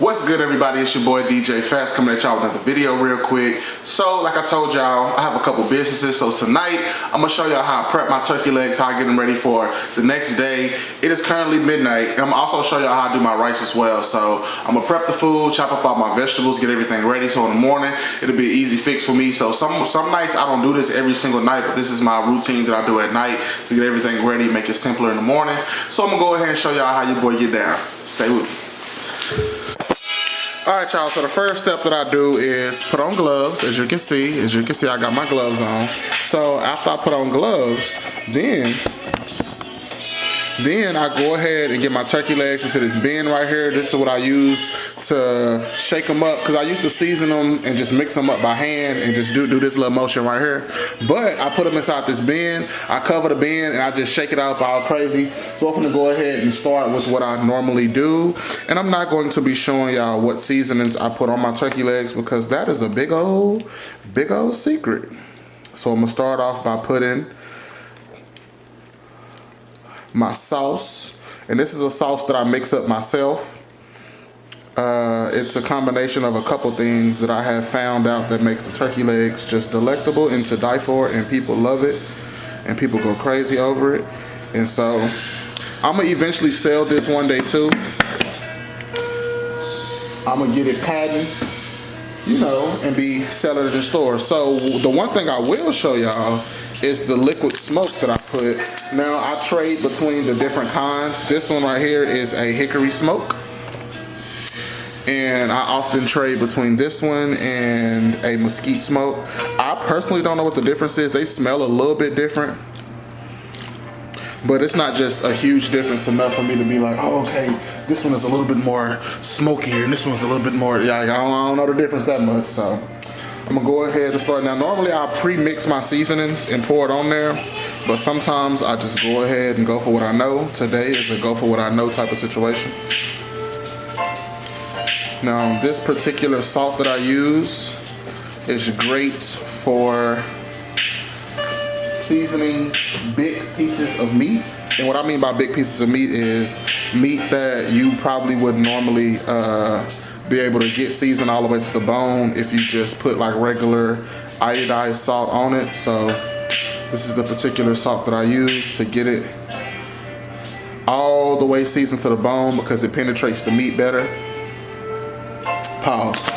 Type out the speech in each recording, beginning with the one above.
What's good, everybody? It's your boy DJ Phatz coming at y'all with another video real quick. So like I told y'all, I have a couple businesses. So tonight I'm gonna show y'all how I prep my turkey legs, how I get them ready for the next day. It is currently midnight. And I'm gonna also show y'all how I do my rice as well. So I'm gonna prep the food, chop up all my vegetables, get everything ready. So in the morning it'll be an easy fix for me. So some nights I don't do this every single night, but this is my routine that I do at night to get everything ready, make it simpler in the morning. So I'm gonna go ahead and show y'all how your boy get down. Stay with me. Alright y'all, so the first step that I do is put on gloves. As you can see, I got my gloves on. So after I put on gloves, then I go ahead and get my turkey legs into this bin right here. This is what I use to shake them up, because I used to season them and just mix them up by hand and just do this little motion right here. But I put them inside this bin, I cover the bin, and I just shake it up all crazy. So I'm gonna go ahead and start with what I normally do. And I'm not going to be showing y'all what seasonings I put on my turkey legs, because that is a big old secret. So I'm gonna start off by putting my sauce, and this is a sauce that I mix up myself. It's a combination of a couple things that I have found out that makes the turkey legs just delectable and to die for, and people love it and people go crazy over it. And so I'm gonna eventually sell this one day too. I'm gonna get it patented, you know, and be selling it in stores. So the one thing I will show y'all is the liquid smoke that I put. Now I trade between the different kinds. This one right here is a hickory smoke, and I often trade between this one and a mesquite smoke. I personally don't know what the difference is. They smell a little bit different, but it's not just a huge difference enough for me to be like, oh, okay, this one is a little bit more smokier and this one's a little bit more, yeah, I don't know the difference that much. So I'm gonna go ahead and start. Now normally I pre-mix my seasonings and pour it on there, but sometimes I just go ahead and go for what I know. Today is a go for what I know type of situation. Now this particular salt that I use is great for seasoning big pieces of meat. And what I mean by big pieces of meat is meat that you probably wouldn't normally be able to get seasoned all the way to the bone if you just put like regular iodized salt on it. So this is the particular salt that I use to get it all the way seasoned to the bone, because it penetrates the meat better. Pause.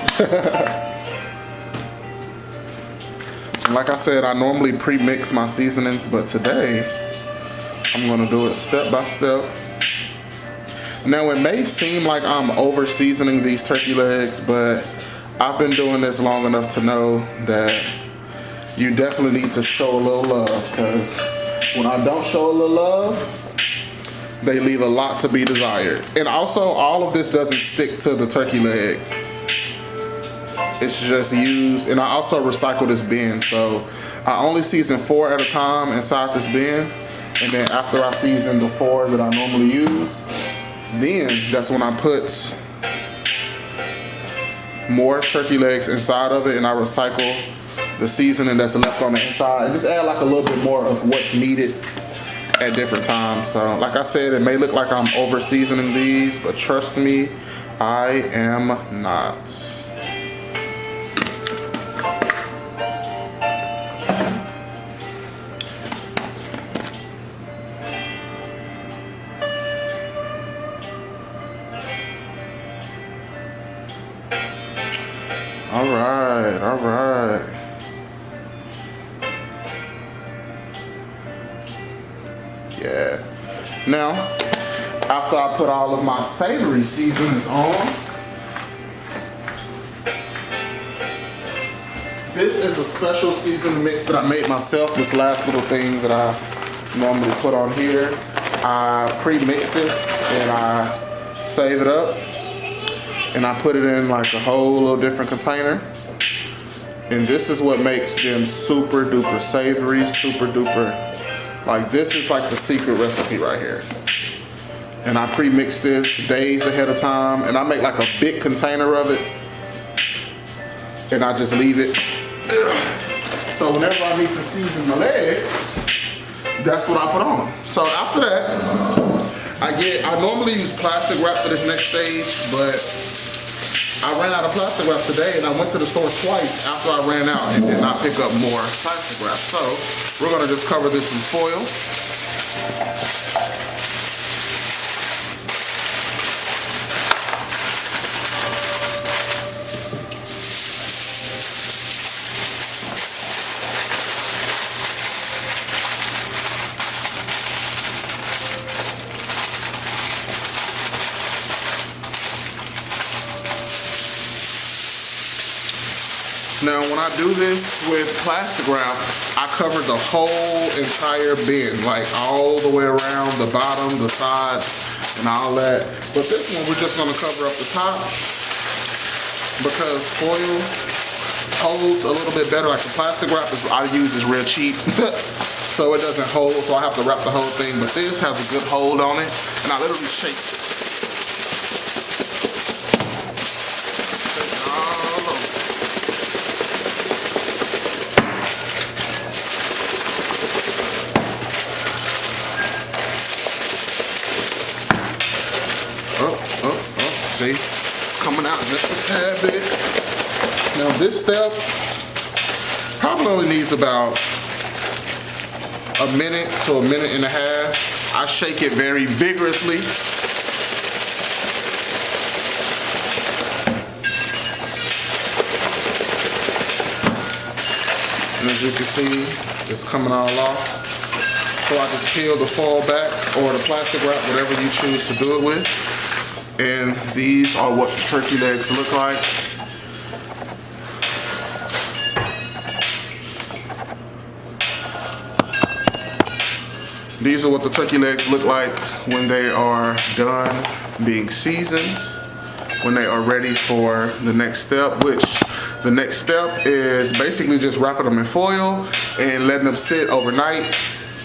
Like I said, I normally pre-mix my seasonings, but today I'm gonna do it step by step. Now it may seem like I'm over seasoning these turkey legs, but I've been doing this long enough to know that you definitely need to show a little love, because when I don't show a little love, they leave a lot to be desired. And also, all of this doesn't stick to the turkey leg. It's just used, and I also recycle this bin. So I only season 4 at a time inside this bin, and then after I season the 4 that I normally use, then that's when I put more turkey legs inside of it, and I recycle the seasoning that's left on the inside and just add like a little bit more of what's needed at different times. So like I said, it may look like I'm over seasoning these, but trust me, I am not. All right. Yeah. Now, after I put all of my savory seasonings on, this is a special seasoning mix that I made myself. This last little thing that I normally put on here, I pre-mix it and I save it up. And I put it in like a whole little different container. And this is what makes them super duper savory, super duper. Like this is like the secret recipe right here. And I pre-mix this days ahead of time, and I make like a big container of it. And I just leave it. So whenever I need to season my legs, that's what I put on them. So after that, I normally use plastic wrap for this next stage, but I ran out of plastic wrap today, and I went to the store twice after I ran out and did not pick up more plastic wrap. So we're gonna just cover this in foil. Now, when I do this with plastic wrap, I cover the whole entire bin, like all the way around the bottom, the sides, and all that. But this one, we're just gonna cover up the top because foil holds a little bit better. Like the plastic wrap I use is real cheap, so it doesn't hold, so I have to wrap the whole thing. But this has a good hold on it, and I literally shake it. See, it's coming out just a tad bit. Now this step probably only needs about a minute to a minute and a half. I shake it very vigorously. And as you can see, it's coming all off. So I just peel the foil back or the plastic wrap, whatever you choose to do it with. And these are what the turkey legs look like. These are what the turkey legs look like when they are done being seasoned, when they are ready for the next step, which the next step is basically just wrapping them in foil and letting them sit overnight.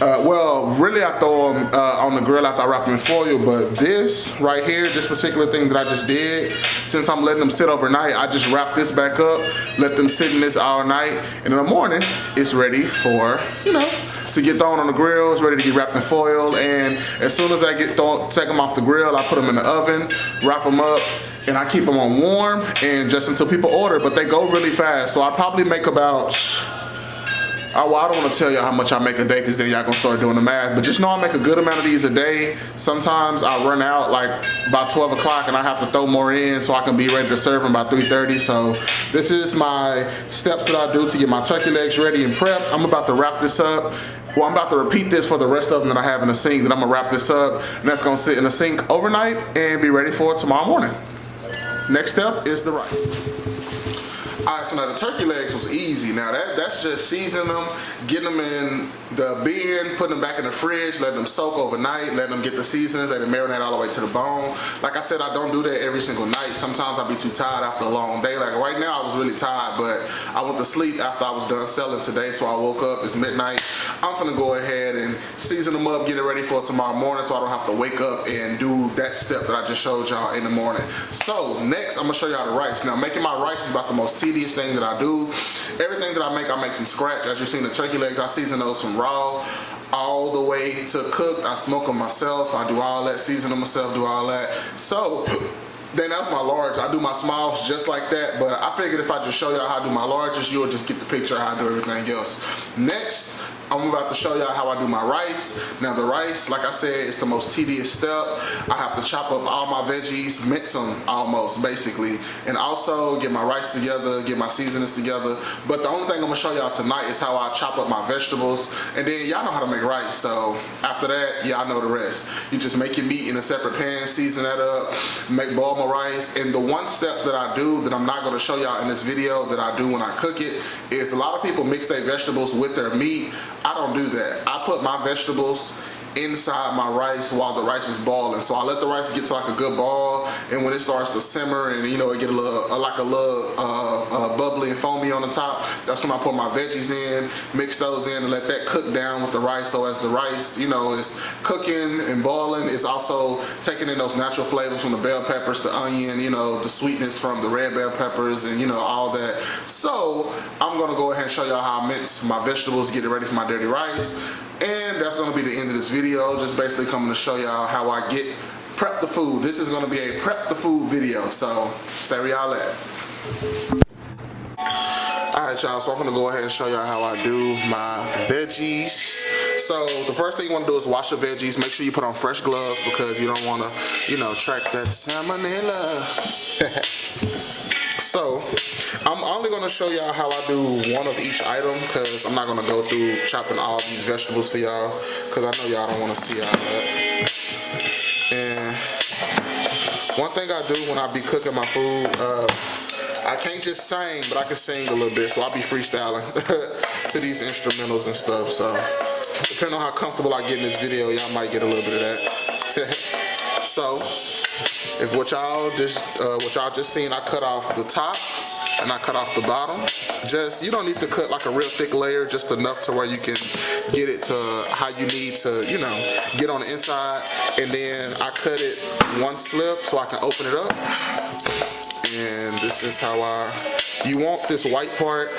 Well, really I throw them on the grill after I wrap them in foil, but this right here, this particular thing that I just did, since I'm letting them sit overnight, I just wrap this back up, let them sit in this all night, and in the morning, it's ready for, you know, to get thrown on the grill. It's ready to get wrapped in foil, and as soon as I take them off the grill, I put them in the oven, wrap them up, and I keep them on warm, and just until people order, but they go really fast, so I probably make about, well, I don't want to tell you how much I make a day because then y'all gonna start doing the math, but just know I make a good amount of these a day. Sometimes I run out like by 12 o'clock and I have to throw more in so I can be ready to serve them by 3:30. So this is my steps that I do to get my turkey legs ready and prepped. I'm about to wrap this up. Well, I'm about to repeat this for the rest of them that I have in the sink. Then I'm gonna wrap this up, and that's gonna sit in the sink overnight and be ready for tomorrow morning. Next step is the rice. Alright, so now the turkey legs was easy. Now that's just seasoning them, getting them in the bin, putting them back in the fridge, letting them soak overnight, letting them get the seasonings, let them marinate all the way to the bone. Like I said, I don't do that every single night. Sometimes I'll be too tired after a long day. Like right now I was really tired, but I went to sleep after I was done selling today, so I woke up, it's midnight. I'm gonna go ahead and season them up, get it ready for tomorrow morning so I don't have to wake up and do that step that I just showed y'all in the morning. So next I'm gonna show y'all the rice. Now making my rice is about the most tedious thing that I do. Everything that I make from scratch. As you've seen the turkey legs, I season those from raw all the way to cooked. I smoke them myself. I do all that, season them myself, do all that. So then that's my large. I do my smalls just like that, but I figured if I just show y'all how I do my largest, you'll just get the picture of how I do everything else. Next, I'm about to show y'all how I do my rice. Now the rice, like I said, is the most tedious step. I have to chop up all my veggies, mince them almost, basically, and also get my rice together, get my seasonings together. But the only thing I'm gonna show y'all tonight is how I chop up my vegetables, and then y'all know how to make rice, so after that, y'all know the rest. You just make your meat in a separate pan, season that up, boil my rice, and the one step that I do that I'm not gonna show y'all in this video that I do when I cook it is a lot of people mix their vegetables with their meat. I don't do that. I put my vegetables inside my rice while the rice is boiling. So I let the rice get to like a good boil, and when it starts to simmer and you know it get a little bubbly and foamy on the top, that's when I put my veggies in, mix those in, and let that cook down with the rice. So as the rice, you know, is cooking and boiling, it's also taking in those natural flavors from the bell peppers, the onion, you know, the sweetness from the red bell peppers, and you know, all that. So I'm gonna go ahead and show y'all how I mince my vegetables, get it ready for my dirty rice. And that's gonna be the end of this video, just basically coming to show y'all how I get prep the food. This is gonna be a prep the food video, so stay where y'all at. Alright y'all, so I'm gonna go ahead and show y'all how I do my veggies. So the first thing you wanna do is wash your veggies. Make sure you put on fresh gloves because you don't wanna, track that salmonella. So I'm only gonna show y'all how I do one of each item because I'm not gonna go through chopping all these vegetables for y'all because I know y'all don't wanna see all that. And one thing I do when I be cooking my food, I can't just sing, but I can sing a little bit, so I'll be freestyling to these instrumentals and stuff. So depending on how comfortable I get in this video, y'all might get a little bit of that. So if what y'all just seen, I cut off the top and I cut off the bottom. You don't need to cut like a real thick layer, just enough to where you can get it to how you need to, get on the inside. And then I cut it one slip so I can open it up. And this is how you want this white part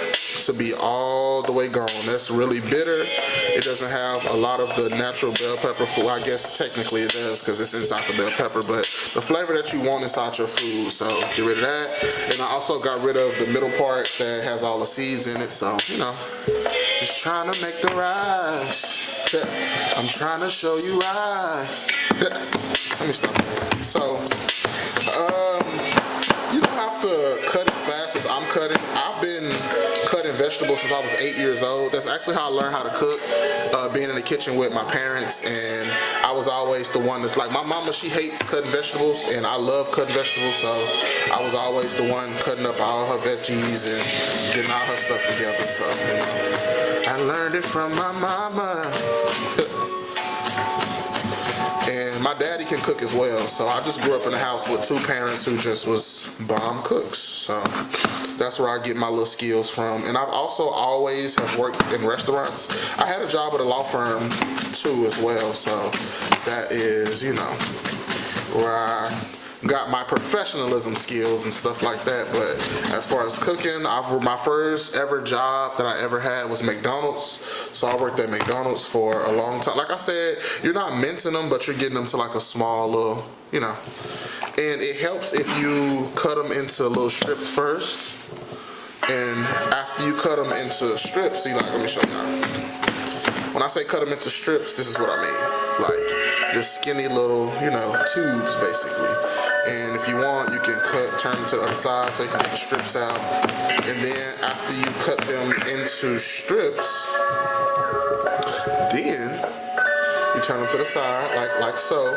to be all the way gone. That's really bitter. It doesn't have a lot of the natural bell pepper food. I guess technically it does because it's inside the bell pepper, but the flavor that you want inside your food, so get rid of that. And I also got rid of the middle part that has all the seeds in it, so, just trying to make the rice. I'm trying to show you right. Let me stop there. So, you don't have to cut as fast as I'm cutting. I've been cutting vegetables since I was 8 years old. That's actually how I learned how to cook, being in the kitchen with my parents. And I was always the one that's like, my mama, she hates cutting vegetables, and I love cutting vegetables. So I was always the one cutting up all her veggies and getting all her stuff together. So, I learned it from my mama. And my daddy can cook as well, so I just grew up in a house with two parents who just was bomb cooks. So that's where I get my little skills from. And I've also always have worked in restaurants. I had a job at a law firm too as well, so that is, where I got my professionalism skills and stuff like that. But as far as cooking, my first ever job that I ever had was McDonald's. So I worked at McDonald's for a long time. Like I said, you're not mincing them, but you're getting them to like a small little, And it helps if you cut them into little strips first. And after you cut them into strips, let me show you. When I say cut them into strips, this is what I mean. Like just skinny little, tubes basically. And if you want, you can turn them to the other side so you can get the strips out. And then after you cut them into strips, then you turn them to the side like so.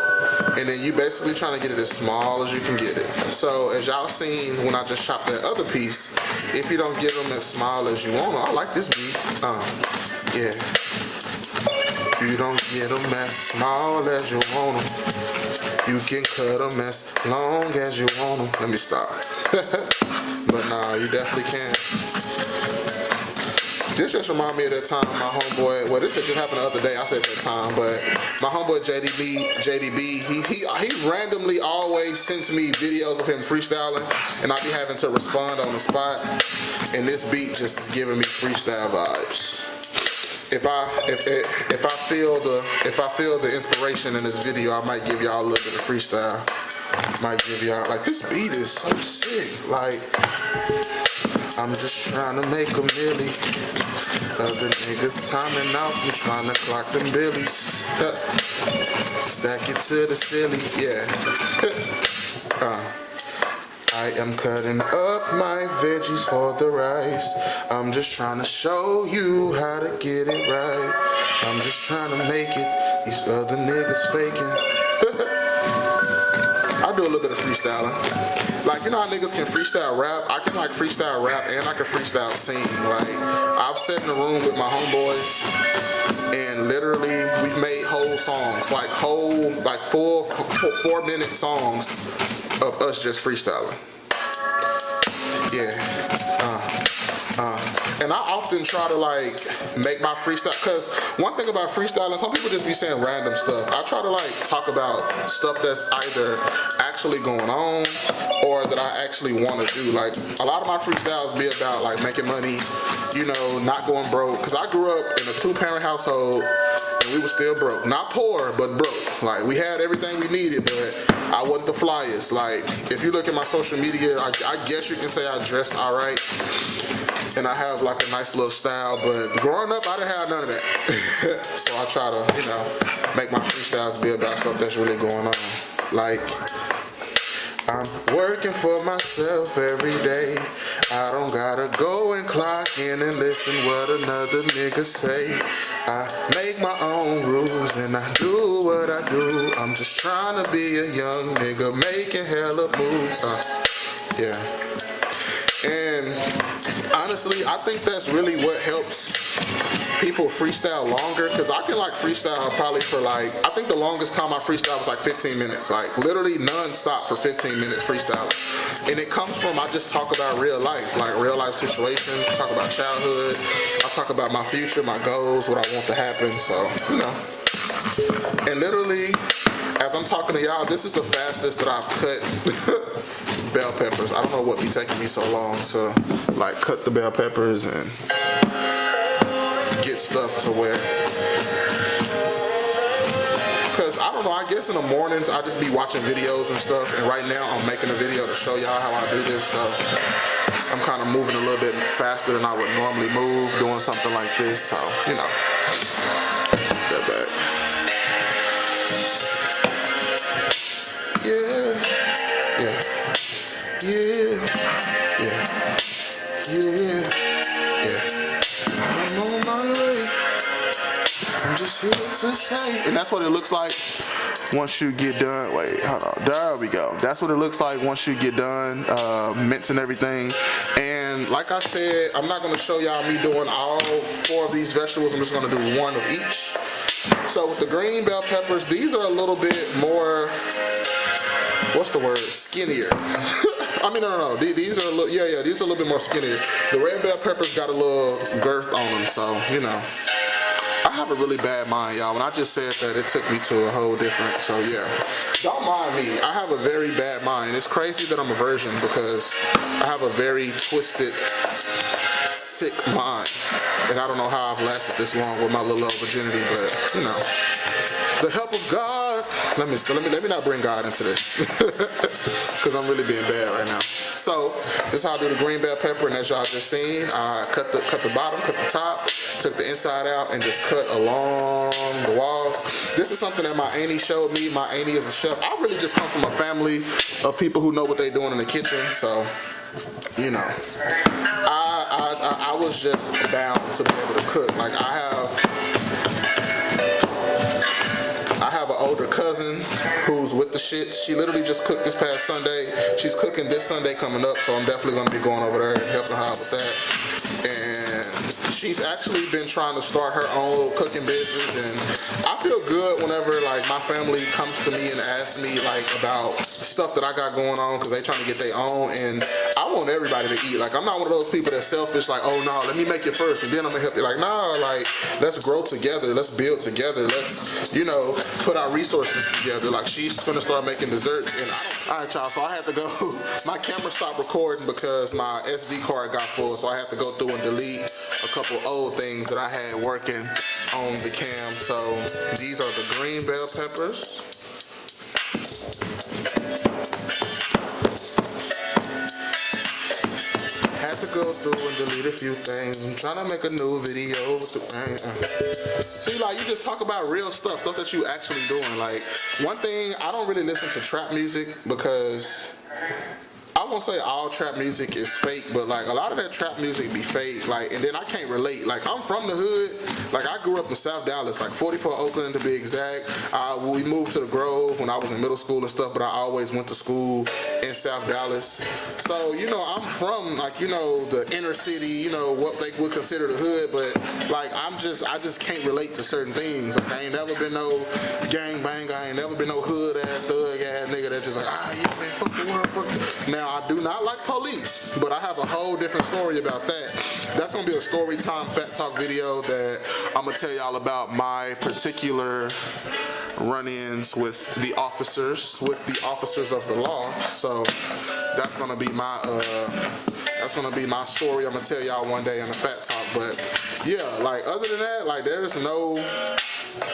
And then you basically trying to get it as small as you can get it. So as y'all seen when I just chopped that other piece, if you don't get them as small as you want, I like this beat. Yeah. If you don't get them as small as you want them, you can cut them as long as you want them. Let me stop. But nah, you definitely can. This just reminded me of that time my homeboy, well this just happened the other day, I said that time, but my homeboy JDB, he randomly always sends me videos of him freestyling, and I be having to respond on the spot, and this beat just is giving me freestyle vibes. If I feel the inspiration in this video, I might give y'all a little bit of freestyle. Might give y'all, like, this beat is so sick. Like, I'm just trying to make a milli. Other niggas timing out from trying to clock them billies. Stack it to the silly, yeah. I am cutting up my veggies for the rice. I'm just trying to show you how to get it right. I'm just trying to make it. These other niggas faking. I do a little bit of freestyling. Like, how niggas can freestyle rap? I can freestyle rap and I can freestyle sing. Like, I've sat in a room with my homeboys and literally we've made whole songs, like full 4-minute songs of us just freestyling. Yeah. And I often try to make my freestyle, because one thing about freestyling, some people just be saying random stuff. I try to talk about stuff that's either actually going on or that I actually want to do. Like, a lot of my freestyles be about like making money, you know, not going broke. Cause I grew up in a 2-parent household and we were still broke. Not poor, but broke. Like, we had everything we needed, but I wasn't the flyest. Like, if you look at my social media, I guess you can say I dress all right. And I have like a nice little style, but growing up, I didn't have none of that. So I try to, you know, make my freestyles be about stuff that's really going on. Like, I'm working for myself every day. I don't gotta go and clock in and listen what another nigga say. I make my own rules and I do what I do. I'm just trying to be a young nigga making hella moves. Yeah. And honestly, I think that's really what helps people freestyle longer, because I can like freestyle probably for like, I think the longest time I freestyle was like 15 minutes, like literally non-stop for 15 minutes freestyling. And it comes from, I just talk about real life, like real life situations, talk about childhood, I talk about my future, my goals, what I want to happen, so, you know. And literally, as I'm talking to y'all, this is the fastest that I've cut bell peppers. I don't know what be taking me so long to like cut the bell peppers and get stuff to where, because I don't know, I guess in the mornings I just be watching videos and stuff, and right now I'm making a video to show y'all how I do this, so I'm kind of moving a little bit faster than I would normally move doing something like this, so you know, let's put that back. I'm on my way. I'm just here to say. And that's what it looks like once you get done. Wait, hold on. There we go. That's what it looks like once you get done mincing everything. And like I said, I'm not going to show y'all me doing all 4 of these vegetables. I'm just going to do 1 of each. So with the green bell peppers, these are a little bit more, what's the word, skinnier. I mean, no. These are a little, these are a little bit more skinnier. The red bell peppers got a little girth on them, so, you know. I have a really bad mind, y'all. When I just said that, it took me to a whole different, so yeah. Don't mind me. I have a very bad mind. It's crazy that I'm a virgin because I have a very twisted, sick mind. And I don't know how I've lasted this long with my little old virginity, but, you know. The help of God. Let me not bring God into this, because I'm really being bad right now. So this is how I do the green bell pepper, and as y'all just seen, I cut the bottom, cut the top, took the inside out, and just cut along the walls. This is something that my auntie showed me. My auntie is a chef. I really just come from a family of people who know what they're doing in the kitchen, so you know, I was just bound to be able to cook. Like I have an older cousin who's with the shit. She literally just cooked this past Sunday. She's cooking this Sunday coming up, so I'm definitely gonna be going over there and helping her out with that. And she's actually been trying to start her own little cooking business, and I feel good whenever like my family comes to me and asks me like about stuff that I got going on, because they trying to get their own, and I want everybody to eat. Like I'm not one of those people that's selfish, like, oh no, let me make it first and then I'm gonna help you. Like, nah, like let's grow together, let's build together, let's, you know, put our resources together. Like she's gonna start making desserts, and alright y'all, so I had to go, my camera stopped recording because my SD card got full, so I had to go through and delete a couple old things that I had working on the cam. So these are the green bell peppers. Had to go through and delete a few things. I'm trying to make a new video with the See, like you just talk about real stuff that you actually doing. Like one thing, I don't really listen to trap music because I won't say all trap music is fake, but like a lot of that trap music be fake, like, and then I can't relate. Like I'm from the hood, like I grew up in South Dallas, like 44 Oakland to be exact. We moved to the Grove when I was in middle school and stuff, but I always went to school in South Dallas. So, you know, I'm from like, you know, the inner city, you know, what they would consider the hood, but like I just can't relate to certain things. Like I ain't never been no gangbanger, I ain't never been no hood ass, thug ass nigga that just like, yeah man, fuck the world, fuck the... Now I do not like police, but I have a whole different story about that. That's gonna be a story time fat talk video that I'm gonna tell y'all about my particular run-ins with the officers of the law. So that's gonna be my story. I'm gonna tell y'all one day in the Phat Talk. But yeah, like other than that, like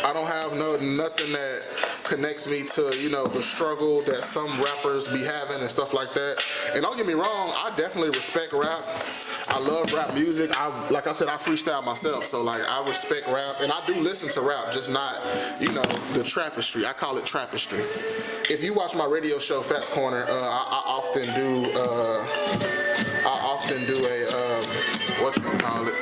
I don't have nothing that connects me to, you know, the struggle that some rappers be having and stuff like that. And don't get me wrong, I definitely respect rap. I love rap music. Like I said, I freestyle myself, so like I respect rap, and I do listen to rap, just not, you know, the trappistry. I call it trappistry. If you watch my radio show, Phatz Corner, I often do a whatchamacallit.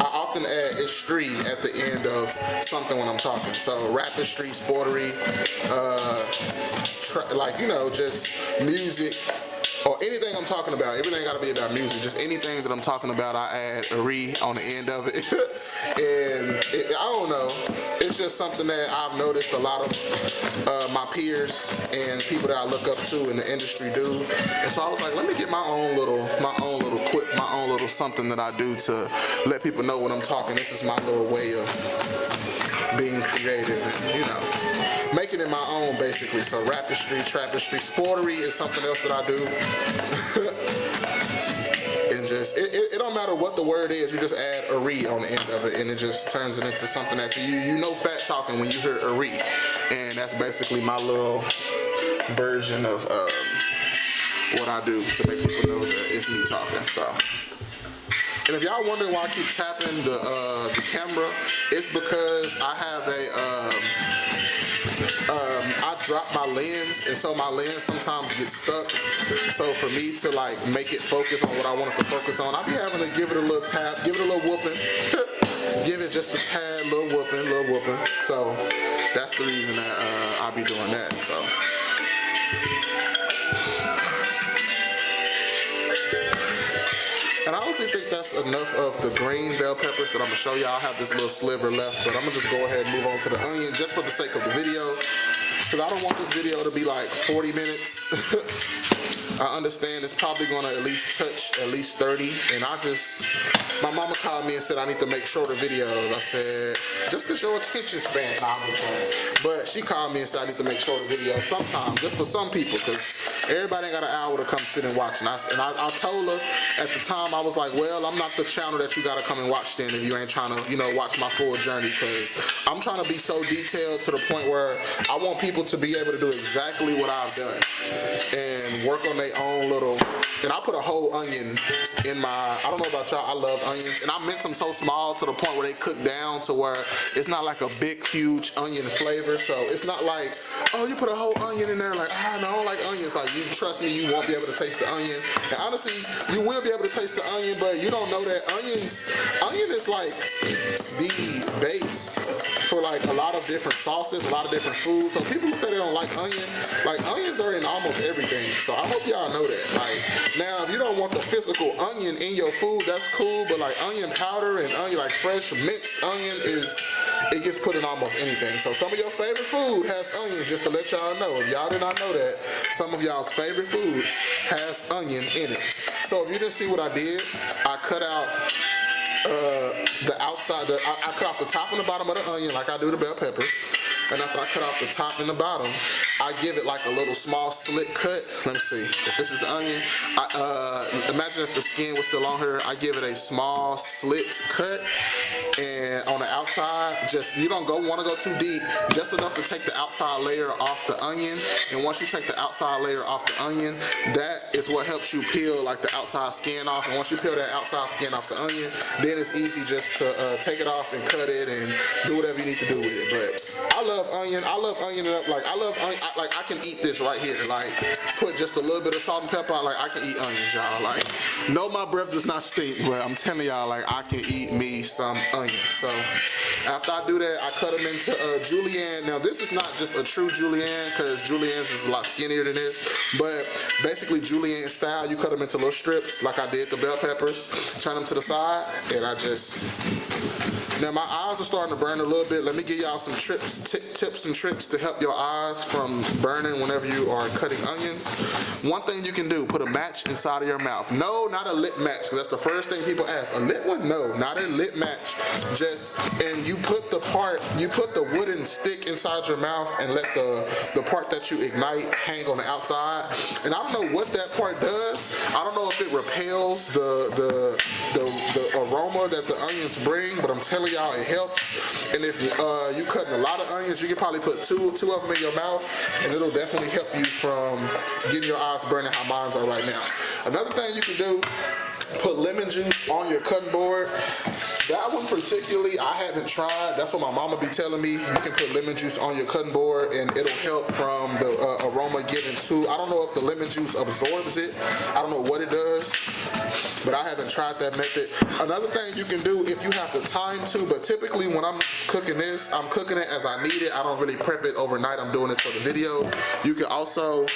I often add "istry" at the end of something when I'm talking. So rapistry, sportery, like, you know, just music or anything I'm talking about. Everything gotta be about music. Just anything that I'm talking about, I add a "ry" on the end of it. And I don't know. It's just something that I've noticed a lot of my peers and people that I look up to in the industry do. And so I was like, let me get my own little quip, my own little something that I do to let people know when I'm talking. This is my little way of being creative and, you know, making it my own, basically. So rapistry, trappistry, sportery is something else that I do. And just, it don't matter what the word is, you just add a "ry" on the end of it, and it just turns it into something that you know Phat talking when you hear a "ry." And that's basically my little version of what I do to make people know that it's me talking. So. And if y'all wondering why I keep tapping the camera, it's because I have I drop my lens, and so my lens sometimes gets stuck. So for me to like make it focus on what I want it to focus on, I be having to give it a little tap, give it a little whooping, give it just a tad, little whooping. So that's the reason that I be doing that. So. And I honestly think that's enough of the green bell peppers that I'm gonna show y'all. I have this little sliver left, but I'm gonna just go ahead and move on to the onion just for the sake of the video, because I don't want this video to be like 40 minutes. I understand it's probably gonna at least touch at least 30, and my mama called me and said I need to make shorter videos. I said, just because your attention span, nah, I'm just playing. But she called me and said I need to make shorter videos sometimes, just for some people, because everybody ain't got an hour to come sit and watch. And I told her at the time, I was like, well, I'm not the channel that you gotta come and watch then if you ain't trying to, you know, watch my full journey, because I'm trying to be so detailed to the point where I want people to be able to do exactly what I've done and work on their own little. And I put a whole onion in I don't know about y'all, I love onions, and I mince them so small to the point where they cook down to where it's not like a big, huge onion flavor. So it's not like, oh, you put a whole onion in there, like, no, I don't like onions. Like, you trust me, you won't be able to taste the onion. And honestly, you will be able to taste the onion, but you don't know that onion is like the base for like a lot of different sauces, a lot of different foods. So people who say they don't like onions are in almost everything. So I hope y'all know that. Like, now, if you don't want the physical onion in your food, that's cool, but like onion powder and onion, like fresh minced onion, it gets put in almost anything. So some of your favorite food has onions, just to let y'all know. If y'all did not know that, some of y'all's favorite foods has onion in it. So if you didn't see what I did, I cut out the outside, I cut off the top and the bottom of the onion like I do the bell peppers. And after I cut off the top and the bottom, I give it like a little small slit cut. Let me see, if this is the onion, imagine if the skin was still on her, I give it a small slit cut. And on the outside, you don't want to go too deep, just enough to take the outside layer off the onion. And once you take the outside layer off the onion, that is what helps you peel like the outside skin off. And once you peel that outside skin off the onion, then it's easy just to take it off and cut it and do whatever you need to do with it. But I love onion. I love onioning up. Like, I love onion. I can eat this right here. Like, put just a little bit of salt and pepper on. Like, I can eat onions, y'all. Like, no, my breath does not stink, but I'm telling y'all, like, I can eat me some onions. So after I do that, I cut them into julienne. Now, this is not just a true julienne, because juliennes is a lot skinnier than this, but basically julienne style, you cut them into little strips like I did the bell peppers, turn them to the side, and now my eyes are starting to burn a little bit. Let me give y'all some tips tips and tricks to help your eyes from burning whenever you are cutting onions. One thing you can do, put a match inside of your mouth. No, not a lit match, because that's the first thing people ask. A lit one? No, not a lit match. And you put the wooden stick inside your mouth and let the part that you ignite hang on the outside. And I don't know what that part does. I don't know if it repels the aroma that the onions bring, but I'm telling y'all it helps. And if you cutting a lot of onions, you can probably put two of them in your mouth, and it'll definitely help you from getting your eyes burning how mine are right now. Another thing you can do, put lemon juice on your cutting board. That one particularly, I haven't tried. That's what my mama be telling me. You can put lemon juice on your cutting board and it'll help from the aroma getting to. I don't know if the lemon juice absorbs it. I don't know what it does, but I haven't tried that method. Another thing you can do if you have the time to, but typically when I'm cooking this, I'm cooking it as I need it. I don't really prep it overnight. I'm doing this for the video. You can also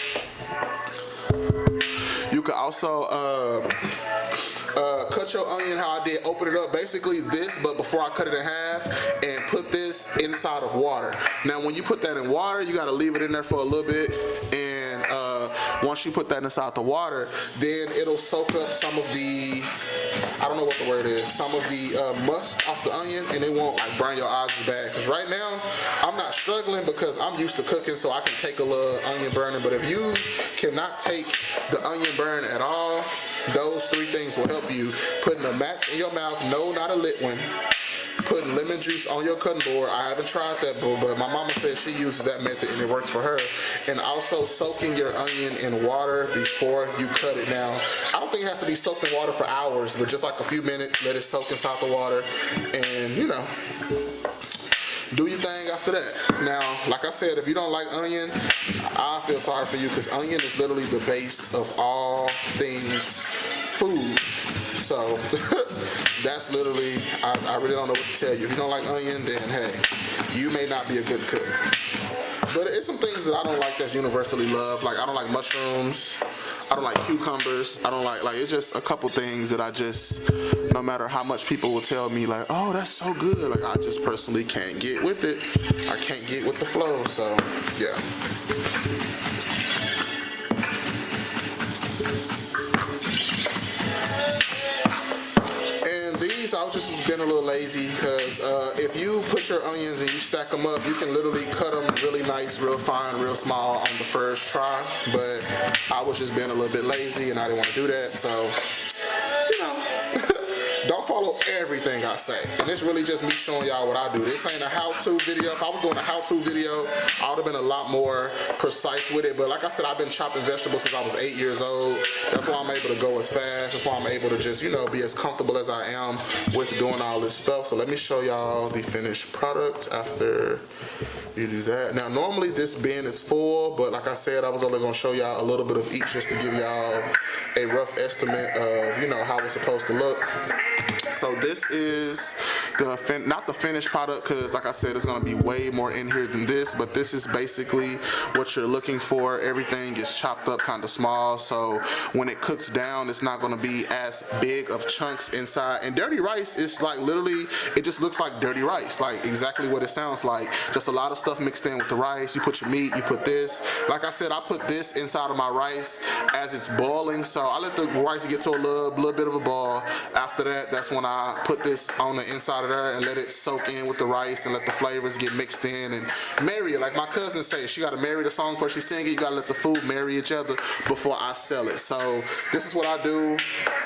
cut your onion how I did, open it up, basically this, but before I cut it in half, and put this inside of water. Now when you put that in water, you gotta leave it in there for a little bit, and once you put that inside the water, then it'll soak up some of the, I don't know what the word is, some of the must off the onion, and it won't like burn your eyes as bad. Because right now, I'm not struggling because I'm used to cooking, so I can take a little onion burning, but if you cannot take the onion burn at all, those three things will help you. Putting a match in your mouth, no, not a lit one. Putting lemon juice on your cutting board. I haven't tried that, but my mama said she uses that method and it works for her. And also soaking your onion in water before you cut it. Now, I don't think it has to be soaked in water for hours, but just like a few minutes, let it soak inside the water, and you know, do your thing after that. Now, like I said, if you don't like onion, I feel sorry for you, because onion is literally the base of all things food. So that's literally, I really don't know what to tell you. If you don't like onion, then hey, you may not be a good cook. But it's some things that I don't like that's universally loved. Like I don't like mushrooms, I don't like cucumbers, I don't like it's just a couple things that I just, no matter how much people will tell me like, oh, that's so good, like I just personally can't get with it. I can't get with the flow, so yeah. I was just being a little lazy, because if you put your onions and you stack them up, you can literally cut them really nice, real fine, real small on the first try. But I was just being a little bit lazy and I didn't want to do that, so you know. Don't follow everything I say. And it's really just me showing y'all what I do. This ain't a how-to video. If I was doing a how-to video, I would have been a lot more precise with it. But like I said, I've been chopping vegetables since I was 8 years old. That's why I'm able to go as fast. That's why I'm able to just, you know, be as comfortable as I am with doing all this stuff. So let me show y'all the finished product after you do that. Now, normally this bin is full, but like I said, I was only gonna show y'all a little bit of each just to give y'all a rough estimate of, you know, how it's supposed to look. So this is not the finished product, because like I said, it's gonna be way more in here than this, but this is basically what you're looking for. Everything is chopped up kind of small, so when it cooks down, it's not gonna be as big of chunks inside. And dirty rice is like literally, it just looks like dirty rice, like exactly what it sounds like. Just a lot of stuff mixed in with the rice. You put your meat, you put this. Like I said, I put this inside of my rice as it's boiling, so I let the rice get to a little bit of a boil. After that, that's when I put this on the inside of there and let it soak in with the rice and let the flavors get mixed in and marry it. Like my cousin says, she gotta marry the song before she sing it. You gotta let the food marry each other before I sell it. So this is what I do.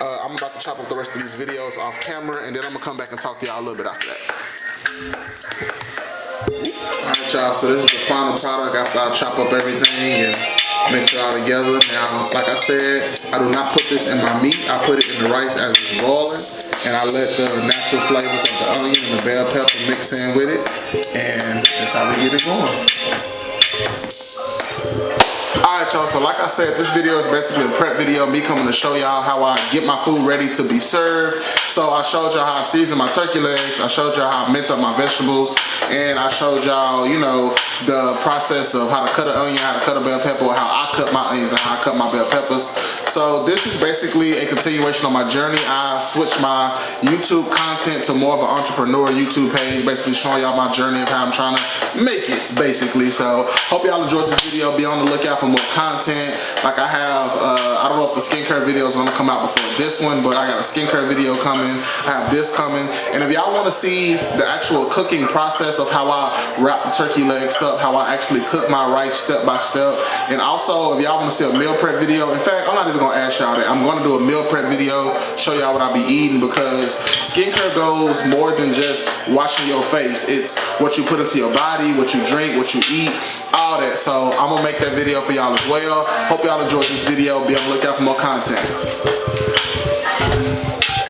I'm about to chop up the rest of these videos off camera, and then I'm gonna come back and talk to y'all a little bit after that. Alright y'all, so this is the final product after I chop up everything and mix it all together. Now, like I said, I do not put this in my meat. I put it in the rice as it's boiling, and I let the natural flavors of the onion and the bell pepper mix in with it, and that's how we get it going. Alright y'all, so like I said, this video is basically a prep video, me coming to show y'all how I get my food ready to be served. So I showed y'all how I season my turkey legs, I showed y'all how I mince up my vegetables, and I showed y'all, you know, the process of how to cut an onion, how to cut a bell pepper, how I cut my onions and how I cut my bell peppers. so this is basically a continuation of my journey. I switched my YouTube content to more of an entrepreneur YouTube page, basically showing y'all my journey of how I'm trying to make it, basically. So hope y'all enjoyed this video. Be on the lookout for more content. Like I have, I don't know if the skincare video is gonna come out before this one, but I got a skincare video coming. I have this coming. And if y'all wanna see the actual cooking process of how I wrap the turkey legs up, how I actually cook my rice step by step, and also if y'all wanna see a meal prep video, in fact, I'm not even gonna ask y'all that. I'm gonna do a meal prep video, show y'all what I be eating, because skincare goes more than just washing your face. It's what you put into your body, what you drink, what you eat, all that. So I'm gonna make that video for y'all as well. Hope y'all enjoyed this video. Be on the lookout for more content.